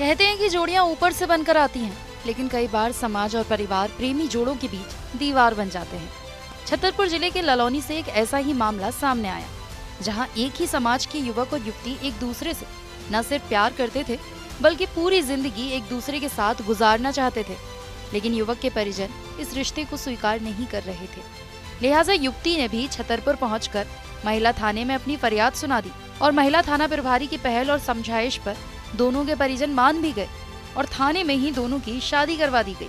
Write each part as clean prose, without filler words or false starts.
कहते हैं कि जोड़ियां ऊपर से बनकर आती हैं, लेकिन कई बार समाज और परिवार प्रेमी जोड़ों के बीच दीवार बन जाते हैं। छतरपुर जिले के ललौनी से एक ऐसा ही मामला सामने आया, जहां एक ही समाज के युवक और युवती एक दूसरे से न सिर्फ प्यार करते थे, बल्कि पूरी जिंदगी एक दूसरे के साथ गुजारना चाहते थे। लेकिन युवक के परिजन इस रिश्ते को स्वीकार नहीं कर रहे थे। लिहाजा युवती ने भी छतरपुर पहुंचकर महिला थाने में अपनी फरियाद सुना दी और महिला थाना प्रभारी की पहल और समझाइश पर दोनों के परिजन मान भी गए और थाने में ही दोनों की शादी करवा दी गई।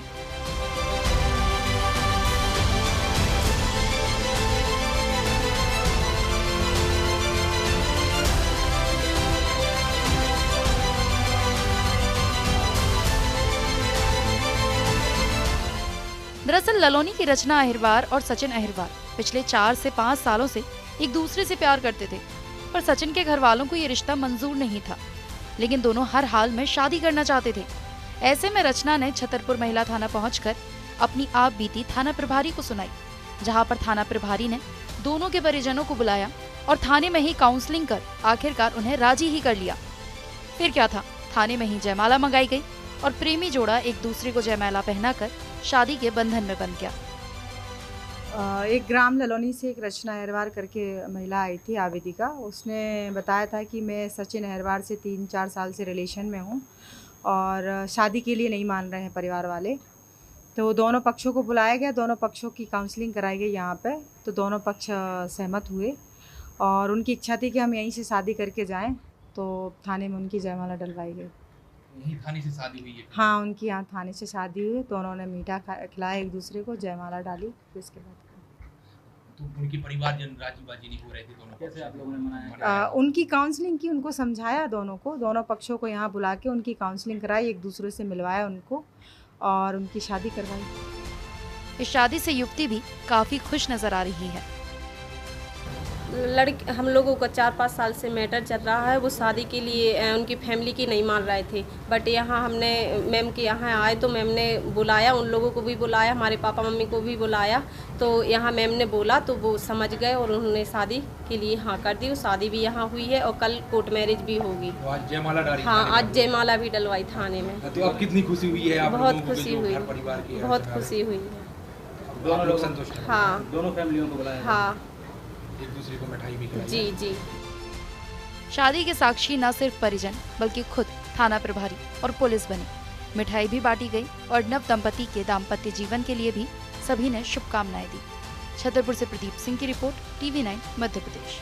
दरअसल ललौनी की रचना अहिरवार और सचिन अहिरवार पिछले 4 से 5 सालों से एक दूसरे से प्यार करते थे, पर सचिन के घर वालों को ये रिश्ता मंजूर नहीं था, लेकिन दोनों हर हाल में शादी करना चाहते थे। ऐसे में रचना ने छतरपुर महिला थाना पहुंचकर अपनी आप बीती थाना प्रभारी को सुनाई, जहां पर थाना प्रभारी ने दोनों के परिजनों को बुलाया और थाने में ही काउंसलिंग कर आखिरकार उन्हें राजी ही कर लिया। फिर क्या था, थाने में ही जयमाला मंगाई गई और प्रेमी जोड़ा एक दूसरे को जयमाला पहनाकर शादी के बंधन में बंध गया। एक ग्राम ललौनी से एक रचना अहिरवार करके महिला आई थी आवेदिका। उसने बताया था कि मैं सचिन अहिरवार से 3-4 साल से रिलेशन में हूँ और शादी के लिए नहीं मान रहे हैं परिवार वाले। तो दोनों पक्षों को बुलाया गया, दोनों पक्षों की काउंसलिंग कराई गई यहाँ पे। तो दोनों पक्ष सहमत हुए और उनकी इच्छा थी कि हम यहीं से शादी करके जाएं। तो थाने में उनकी जयमाला डलवाई गई। यहीं थाने से शादी हुई है? हाँ, उनकी यहाँ थाने से शादी हुई। दोनों ने मीठा खिलाया एक दूसरे को, जयमाला डाली। फिर इसके बाद तो उनके परिवारजन राजी बाजी नहीं हो रहे थे दोनों? कैसे आप लोगों ने मनाया? उनकी काउंसलिंग की, उनको समझाया, दोनों पक्षों को यहाँ बुला के उनकी काउंसलिंग कराई, एक दूसरे से मिलवाया उनको और उनकी शादी करवाई। इस शादी से युवती भी काफी खुश नजर आ रही है। हम लोगों का 4-5 साल से मैटर चल रहा है। वो शादी के लिए उनकी फैमिली की नहीं मान रहे थे, बट यहाँ हमने मैम के यहाँ आए तो मैम ने बुलाया, उन लोगों को भी बुलाया, हमारे पापा मम्मी को भी बुलाया। तो यहाँ मैम ने बोला तो वो समझ गए और उन्होंने शादी के लिए हाँ कर दी। वो शादी भी यहाँ हुई है और कल कोर्ट मैरिज भी होगी। तो आज जयमाला डाली? हाँ, आज जयमाला भी डलवाई थाने में। तो अब कितनी खुशी हुई है आप? बहुत खुशी हुई, बहुत खुशी हुई है। दोनों लोग संतुष्ट हैं? हाँ, दोनों फैमिलियों को बुलाया? हाँ, एक दूसरे को मिठाई भी खिलाई? जी जी। शादी के साक्षी न सिर्फ परिजन बल्कि खुद थाना प्रभारी और पुलिस बने। मिठाई भी बांटी गई और नव दंपति के दाम्पत्य जीवन के लिए भी सभी ने शुभकामनाएं दी। छतरपुर से प्रदीप सिंह की रिपोर्ट, TV9 मध्य प्रदेश।